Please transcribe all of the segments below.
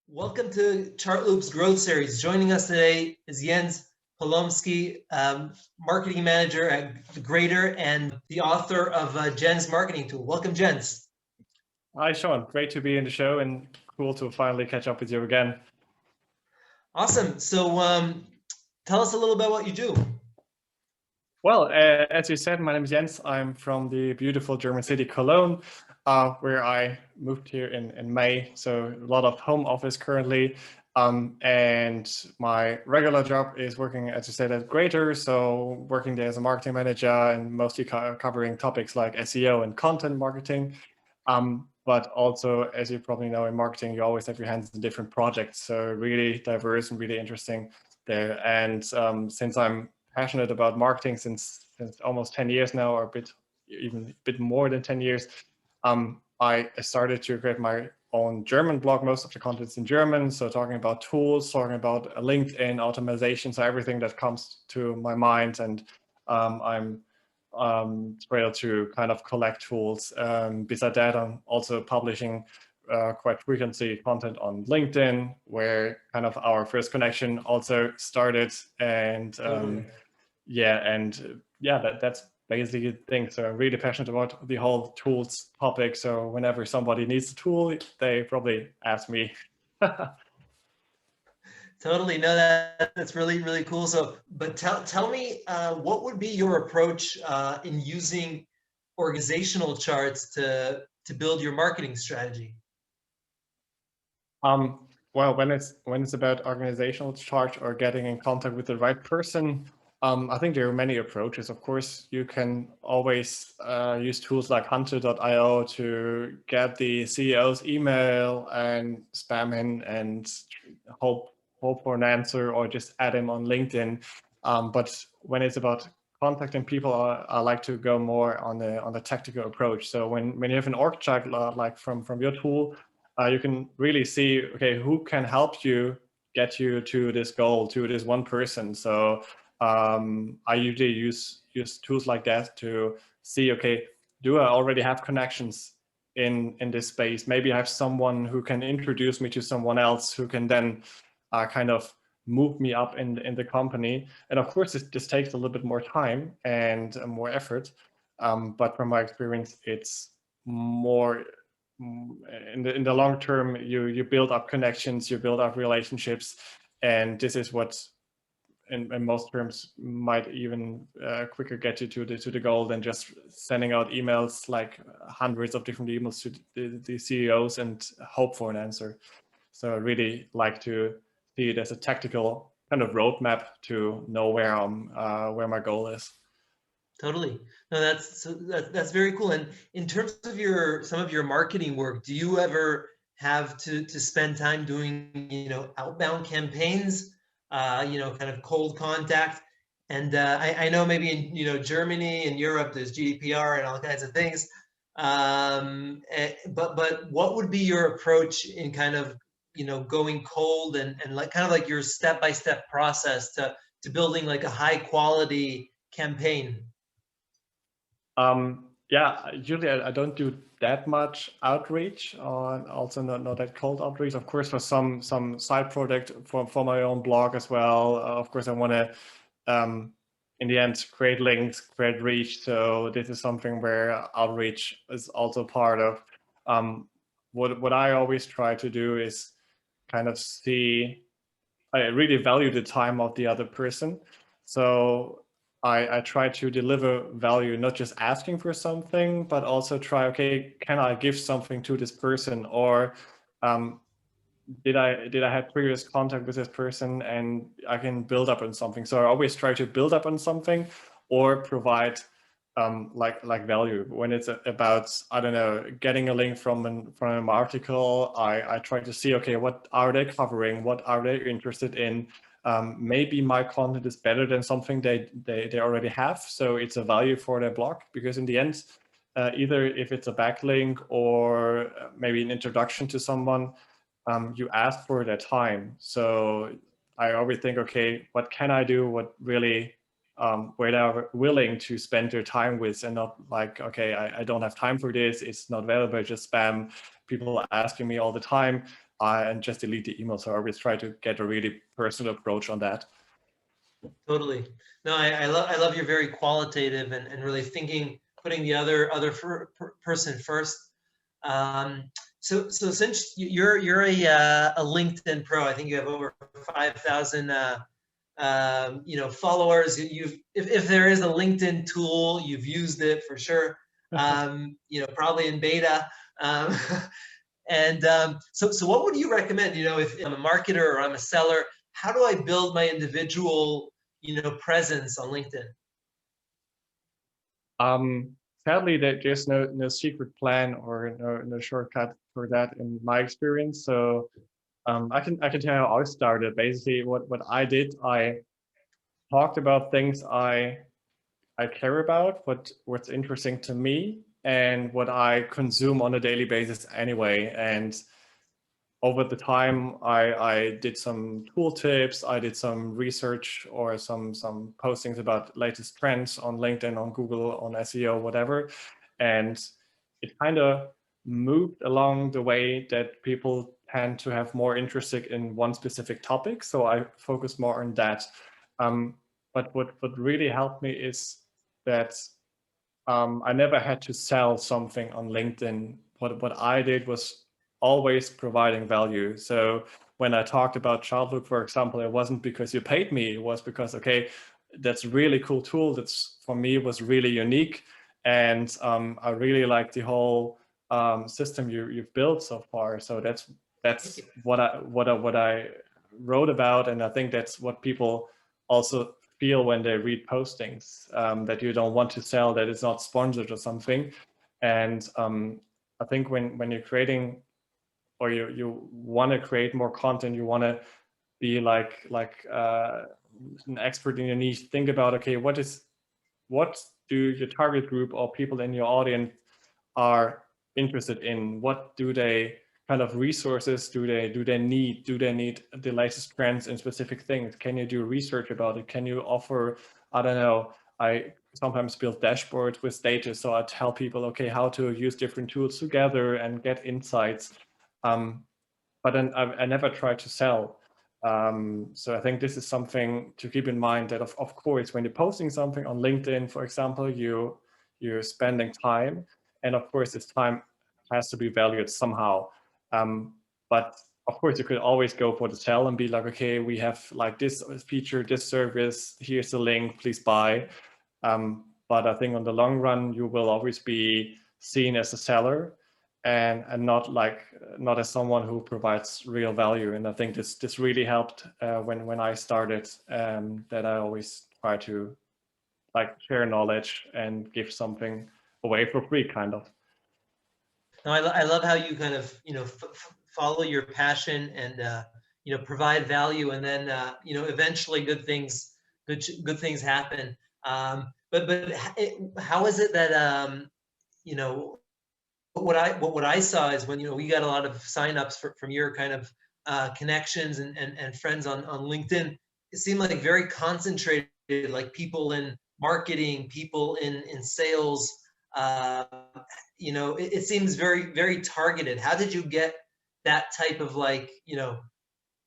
Welcome to Chartloop's growth series. Joining us today is Jens Polomski, marketing manager at The Greater and the author of Jens Marketing Tool. Welcome, Jens. Hi, Sean. Great to be in the show and cool to finally catch up with you again. Awesome. So tell us a little about what you do. Well, as you said, my name is Jens. I'm from the beautiful German city Cologne, where I moved here in May. So a lot of home office currently. And my regular job is working, as you said, at Greater. So working there as a marketing manager and mostly covering topics like SEO and content marketing. But also, as you probably know, in marketing, you always have your hands in different projects. So really diverse and really interesting there. And since I'm passionate about marketing since almost 10 years now, or even a bit more than 10 years, I started to create my own German blog. Most of the content's in German. So talking about tools, talking about LinkedIn automation, so everything that comes to my mind. And I'm thrilled to kind of collect tools. Besides that, I'm also publishing quite frequently content on LinkedIn, where kind of our first connection also started. And that's basically the thing. So I'm really passionate about the whole tools topic. So whenever somebody needs a tool, they probably ask me. Totally. No, that's really, really cool. So, but tell me, what would be your approach in using organizational charts to build your marketing strategy? Well, when it's about organizational chart or getting in contact with the right person, I think there are many approaches. Of course, you can always use tools like hunter.io to get the CEO's email and spam him and hope for an answer, or just add him on LinkedIn. But when it's about contacting people, I like to go more on the tactical approach. So when you have an org chart like from your tool, you can really see, okay, who can help you get you to this goal, to this one person. So I usually use tools like that to see, okay, do I already have connections in this space? Maybe I have someone who can introduce me to someone else who can then kind of move me up in the company. And of course, this takes a little bit more time and more effort. But from my experience, it's more in the long term. You build up connections, you build up relationships, and this is what in most terms might even quicker get you to the goal than just sending out emails, like hundreds of different emails to the CEOs and hope for an answer. So I really like to see it as a tactical kind of roadmap to know where my goal is. Totally. No, that's very cool. And in terms of some of your marketing work, do you ever have to spend time doing, outbound campaigns, kind of cold contact? And I know maybe in, Germany and Europe, there's GDPR and all kinds of things. But what would be your approach in kind of, going cold and like kind of like your step-by-step process to building like a high quality campaign? Usually I don't do that much outreach, or also not that cold outreach. Of course, for some side project for my own blog as well. Of course, I want to, in the end, create links, create reach. So this is something where outreach is also part of. What I always try to do is kind of see, I really value the time of the other person. So I try to deliver value, not just asking for something, but also try, okay, can I give something to this person? Or did I have previous contact with this person and I can build up on something? So I always try to build up on something or provide like value. When it's about, I don't know, getting a link from an article, I try to see, okay, what are they covering? What are they interested in? Maybe my content is better than something they already have. So it's a value for their blog, because in the end, either if it's a backlink or maybe an introduction to someone, you ask for their time. So I always think, okay, what can I do? What really, where they're willing to spend their time with, and not like, okay, I don't have time for this. It's not valuable, just spam. People asking me all the time. and just delete the email. So I always try to get a really personal approach on that. Totally. No, I love you're very qualitative and really thinking, putting the other person first. So since you're a LinkedIn pro, I think you have over 5,000 followers. If there is a LinkedIn tool, you've used it for sure. Probably in beta. So what would you recommend? If I'm a marketer or I'm a seller, how do I build my individual presence on LinkedIn? Sadly, there's no secret plan or no shortcut for that in my experience. So I can tell you how I started. Basically, what I did, I talked about things I care about, what's interesting to me, and what I consume on a daily basis anyway. And over the time, I did some tool tips, I did some research or some postings about latest trends on LinkedIn, on Google, on SEO, whatever. And it kind of moved along the way that people tend to have more interested in one specific topic. So I focus more on that. But what really helped me is that I never had to sell something on LinkedIn. What I did was always providing value. So when I talked about Chartloop, for example, it wasn't because you paid me. It was because, okay, that's a really cool tool. That's, for me, was really unique. And I really like the whole system you've built so far. So that's what I wrote about. And I think that's what people also feel when they read postings, that you don't want to sell, that it's not sponsored or something. And I think when you're creating, or you want to create more content, you want to be like an expert in your niche. Think about, okay, what do your target group or people in your audience are interested in? What do they kind of resources do they need? Do they need the latest trends in specific things? Can you do research about it? Can you offer, I don't know, I sometimes build dashboards with data, so I tell people, okay, how to use different tools together and get insights. But then I never try to sell. So I think this is something to keep in mind, that of course, when you're posting something on LinkedIn, for example, you're spending time, and of course this time has to be valued somehow. But of course, you could always go for the sell and be like, okay, we have like this feature, this service, here's the link, please buy. But I think on the long run, you will always be seen as a seller, and not as someone who provides real value. And I think this really helped when I started, that I always try to like share knowledge and give something away for free, kind of. No, I love how you kind of follow your passion and provide value, and then eventually good things happen. But how is it that what I saw is when we got a lot of signups from your kind of connections and friends on LinkedIn, it seemed like very concentrated, like people in marketing, people in sales. It seems very, very targeted. How did you get that type of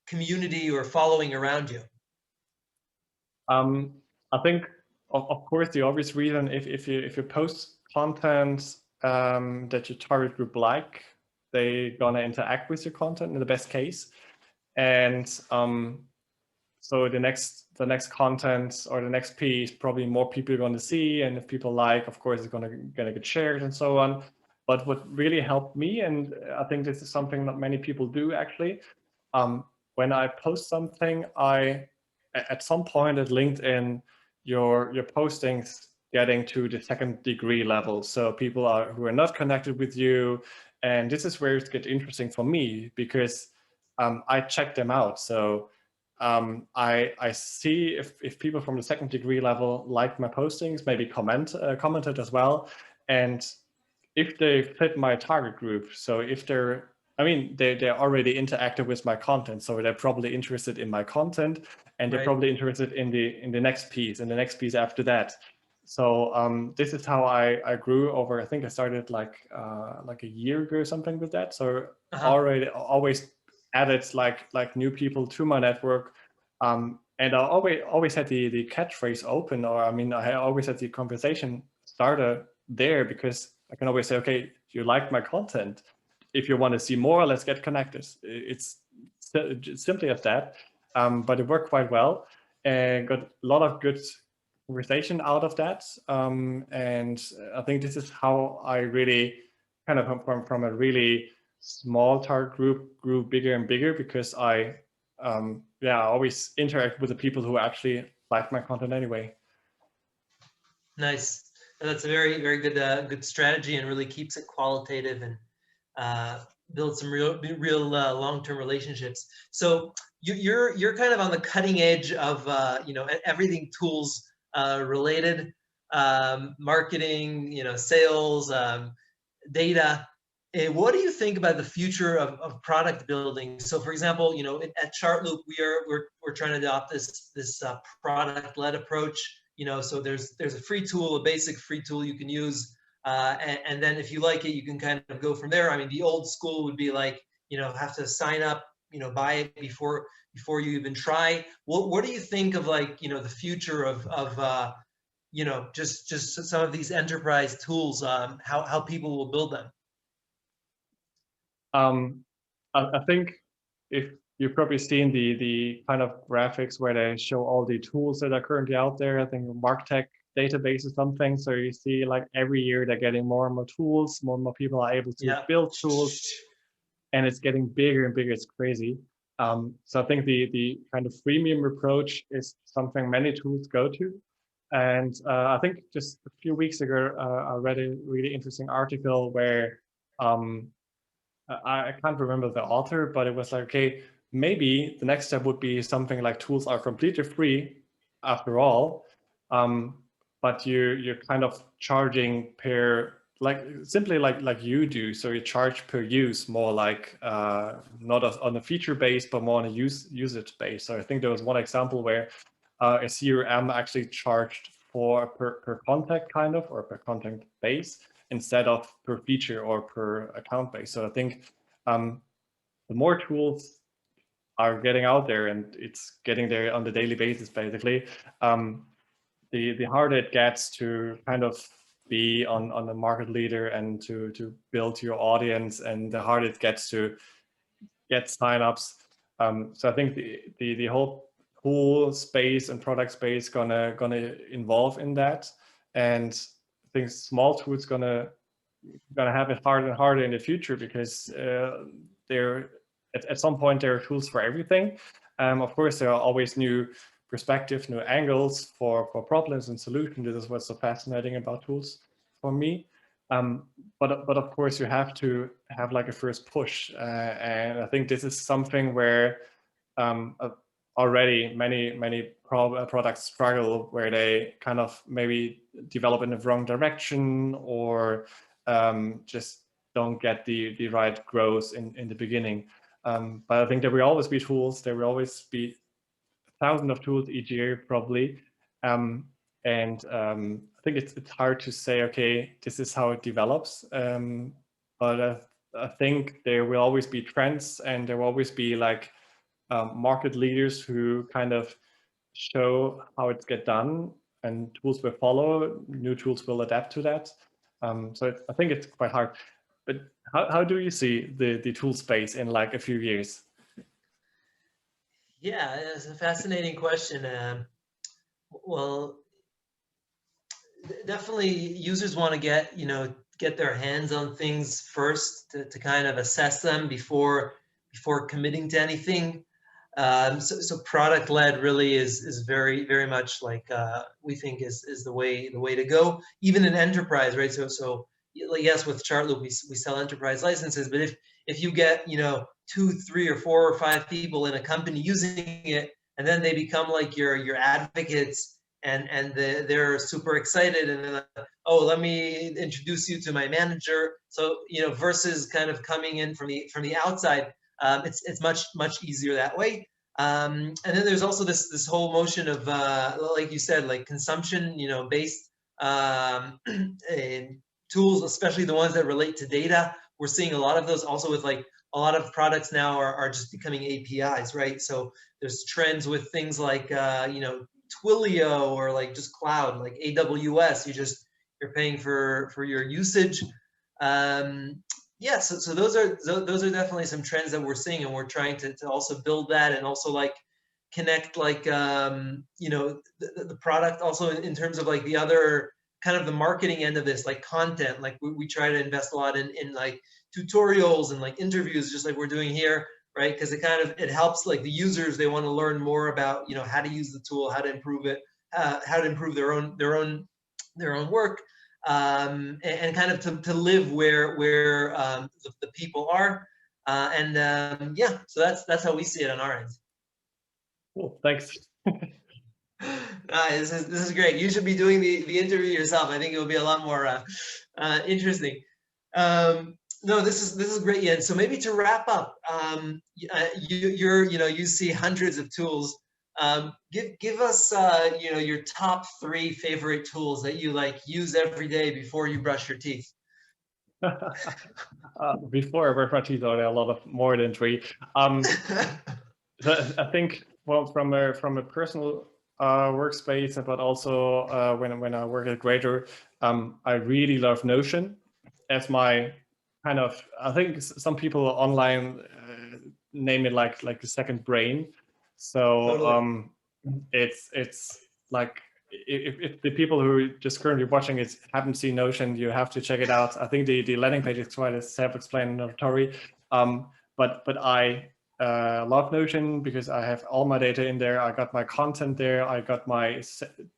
community or following around you? I think, of course, the obvious reason, if you post content that your target group like, they're gonna interact with your content in the best case. And so the next content or the next piece, probably more people are going to see, and if people like, of course, it's gonna get shared and so on. But what really helped me, and I think this is something not many people do actually, when I post something, at some point at LinkedIn, your postings getting to the second degree level. So people who are not connected with you, and this is where it gets interesting for me, because I check them out. So I see if people from the second degree level like my postings, maybe commented as well, and if they fit my target group. So if they're already interactive with my content, so they're probably interested in my content, and they're Right. probably interested in the next piece and the next piece after that. So this is how I grew over. I think I started like a year ago or something with that. So already always added like new people to my network. And I always had the catchphrase open, or I mean, I always had the conversation starter there, because I can always say, okay, you like my content. If you want to see more, let's get connected. It's simply as that. But it worked quite well, and got a lot of good conversation out of that. And I think this is how I really kind of from a really small target group grew bigger and bigger, because I always interact with the people who actually like my content anyway. Nice. That's a very, very good strategy, and really keeps it qualitative, and builds some real long-term relationships. So you're kind of on the cutting edge of everything tools related, marketing, sales, data. What do you think about the future of product building? So, for example, at Chartloop, we're trying to adopt this product-led approach. So there's a free tool, a basic free tool you can use, and then if you like it, you can kind of go from there. I mean, the old school would be like, have to sign up, buy it before you even try. What do you think of, like, the future of just some of these enterprise tools, how people will build them? I think if you've probably seen the kind of graphics where they show all the tools that are currently out there. I think MarTech database or something. So you see, like, every year they're getting more and more tools, more and more people are able to build tools, and it's getting bigger and bigger. It's crazy. So I think the kind of freemium approach is something many tools go to. And I think just a few weeks ago, I read a really interesting article where I can't remember the author, but it was like, okay, maybe the next step would be something like tools are completely free after all, but you're kind of charging per, like, simply like you do. So you charge per use, more like not on a feature base, but more on a usage base. So I think there was one example where a CRM actually charged for per contact, kind of, or per contact base, instead of per feature or per account base. So I think the more tools are getting out there, and it's getting there on the daily basis, basically, the harder it gets to kind of be on the market leader and to build your audience, and the harder it gets to get signups. So I think the whole tool space and product space gonna evolve in that, and I think small tools gonna have it harder and harder in the future, because they're at some point there are tools for everything. Of course, there are always new perspectives, new angles for problems and solutions. This is what's so fascinating about tools for me. But of course, you have to have like a first push, and I think this is something where already many products struggle, where they kind of maybe develop in the wrong direction, or just don't get the right growth in the beginning. But I think there will always be tools. There will always be thousands of tools each year, probably. I think it's hard to say, okay, this is how it develops. But I think there will always be trends, and there will always be like market leaders who kind of show how it's get done, and tools will follow. New tools will adapt to that. So I think it's quite hard. But how do you see the tool space in like a few years? Yeah, it's a fascinating question. Well, definitely users want to get their hands on things first to kind of assess them before committing to anything. So product-led really is very much like we think is the way to go, even in enterprise, right? So yes, with Chartloop we sell enterprise licenses, but if you get 2, 3, or 4 or 5 people in a company using it, and then they become like your advocates, and they're super excited, and they're like, oh, let me introduce you to my manager. So versus kind of coming in from the outside, it's much easier that way. And then there's also this whole motion of like you said, like consumption based tools, especially the ones that relate to data. We're seeing a lot of those also with like a lot of products now are just becoming APIs, right? So there's trends with things like, Twilio, or like just cloud, like AWS. You're paying for your usage. Yeah, so those are definitely some trends that we're seeing, and we're trying to also build that, and also like connect like the product also in terms of like the other kind of the marketing end of this, like content. Like we try to invest a lot in like tutorials and like interviews, just like we're doing here, right? Because it helps like the users, they want to learn more about how to use the tool, how to improve it, how to improve their own work, and kind of to live where the people are, and yeah, so that's how we see it on our end. Cool, thanks. This is great. You should be doing the interview yourself. I think it will be a lot more interesting. No, this is great, Jens. So maybe to wrap up, you see hundreds of tools. Give us your top 3 favorite tools that you like use every day before you brush your teeth. Before I brush my teeth, there are a lot of more than 3. I think, well, from a personal workspace, but also when I work at Greater, I really love Notion as my kind of, I think some people online name it like the second brain. So Totally. it's like, if the people who are just currently watching it haven't seen Notion, you have to check it out. I think the landing page is quite self-explanatory, but I love Notion because I have all my data in there. I got my content there. I got my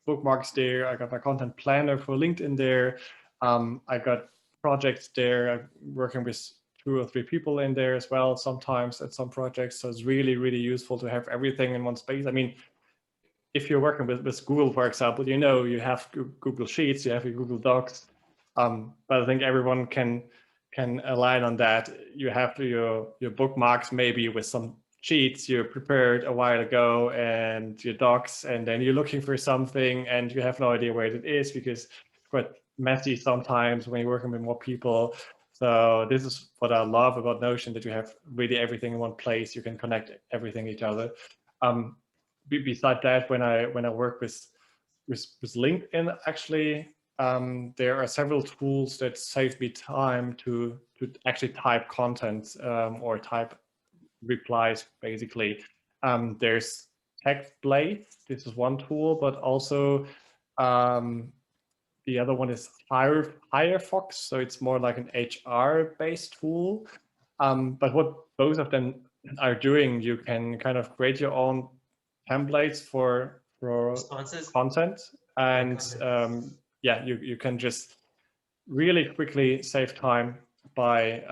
bookmarks there. I got my content planner for LinkedIn there. I got projects there. I'm working with 2 or 3 people in there as well, sometimes at some projects. So it's really, really useful to have everything in one space. I mean, if you're working with Google, for example, you have Google Sheets, you have your Google Docs, but I think everyone can align on that. You have your bookmarks maybe with some sheets you prepared a while ago, and your docs, and then you're looking for something and you have no idea where it is because it's quite messy sometimes when you're working with more people. So this is what I love about Notion, that you have really everything in one place. You can connect everything each other. Beside that, when I work with LinkedIn, actually, there are several tools that save me time to actually type content or type replies, basically. There's TextBlade. This is one tool, but also the other one is Firefox. So it's more like an HR-based tool. But what both of them are doing, you can kind of create your own templates for Responses. content, and yeah, you can just really quickly save time by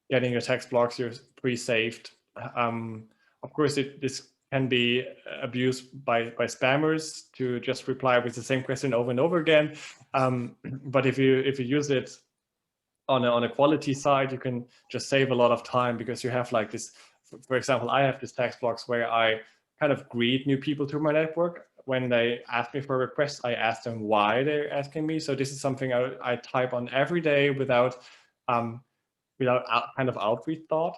getting your text blocks pre-saved. Of course, this can be abused by spammers to just reply with the same question over and over again. But if you use it on a quality side, you can just save a lot of time, because you have like this. For example, I have this text blocks where I kind of greet new people to my network. When they ask me for a request, I ask them why they're asking me. So this is something I type on every day without kind of outreach thought.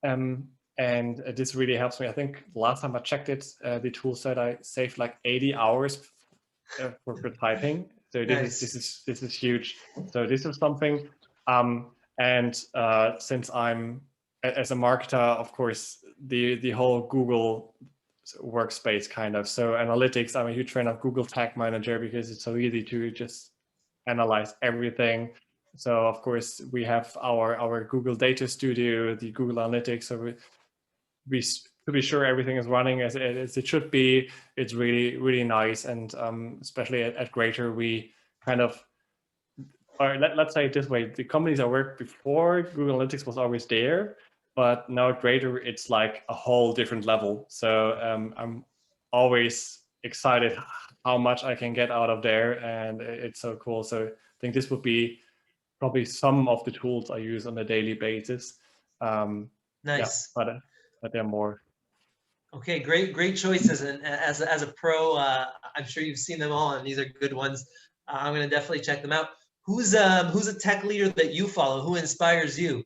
And this really helps me. I think the last time I checked it, the tool said I saved like 80 hours for typing. So Nice. this is huge. So this is something. And since I'm as a marketer, of course, the whole Google workspace kind of. So analytics, I'm a huge fan of Google Tag Manager because it's so easy to just analyze everything. So of course we have our Google Data Studio, the Google Analytics. So we to be sure everything is running as it should be. It's really, really nice. And especially at Greater, we kind of, or let's say it this way, the companies I worked before, Google Analytics was always there, but now at Greater, it's like a whole different level. So I'm always excited how much I can get out of there, and it's so cool. So I think this would be probably some of the tools I use on a daily basis. Nice. Yeah, but there are more. Okay, great choices. And as a pro, I'm sure you've seen them all, and these are good ones. I'm going to definitely check them out. Who's a tech leader that you follow? Who inspires you?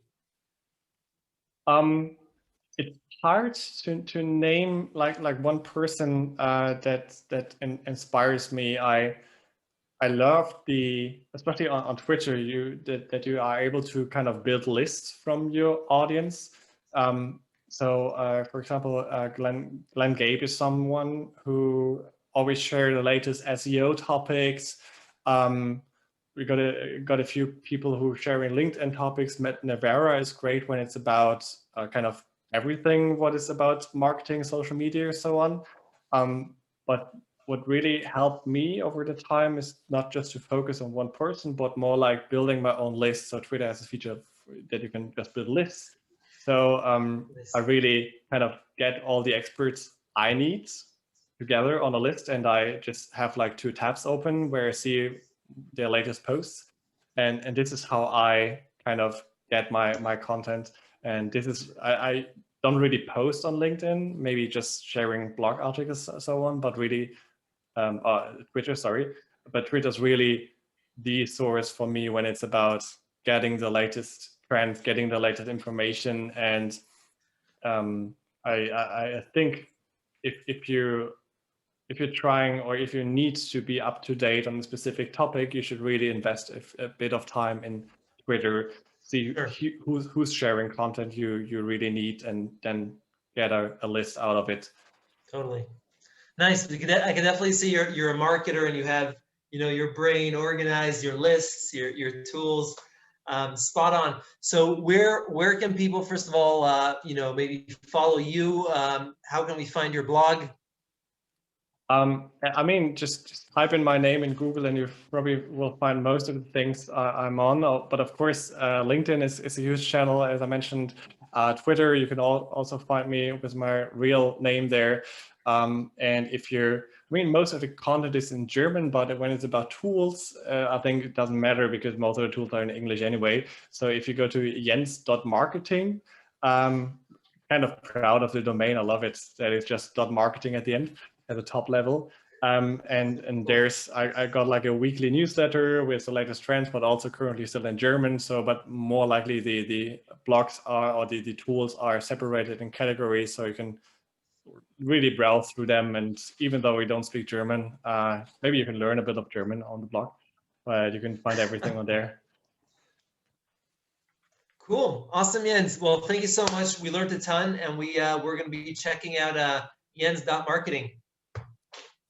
It's hard to name like one person that inspires me. I love especially on Twitter, that you are able to kind of build lists from your audience. For example, Glenn Gabe is someone who always share the latest SEO topics. We got a few people who are sharing LinkedIn topics. Matt Navarra is great when it's about kind of everything what is about marketing, social media, so on. But what really helped me over the time is not just to focus on one person, but more like building my own list. So Twitter has a feature that you can just build lists. So I really kind of get all the experts I need together on a list, and I just have like 2 tabs open where I see their latest posts. And this is how I kind of get my content. And this is, I don't really post on LinkedIn, maybe just sharing blog articles and so on, but really Twitter, sorry. But Twitter's really the source for me when it's about getting the latest trends, getting the latest information. And I think if you're trying, or if you need to be up to date on a specific topic, you should really invest a bit of time in Twitter, see who's sharing content you really need, and then get a list out of it. Totally. Nice. I can definitely see you're a marketer, and you have, your brain organized, your lists, your tools, spot on. So where can people, first of all, maybe follow you? How can we find your blog? I mean, just type in my name in Google and you probably will find most of the things I'm on. But of course, LinkedIn is a huge channel, as I mentioned. Twitter, you can also find me with my real name there. And most of the content is in German, but when it's about tools, I think it doesn't matter because most of the tools are in English anyway. So if you go to jens.marketing, kind of proud of the domain. I love it that it's just .marketing at the end, at the top level. And there's, I got like a weekly newsletter with the latest trends, but also currently still in German. So, but more likely the blogs are, or the tools are separated in categories. So you can really browse through them. And even though we don't speak German, maybe you can learn a bit of German on the blog, but you can find everything on there. Cool. Awesome, Jens. Well, thank you so much. We learned a ton, and we're going to be checking out jens.marketing.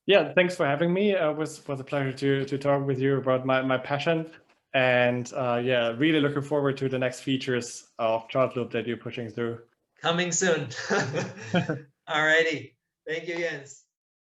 Yeah, thanks for having me. It was a pleasure to talk with you about my passion. And yeah, really looking forward to the next features of Chartloop that you're pushing through. Coming soon. All righty. Thank you, Jens.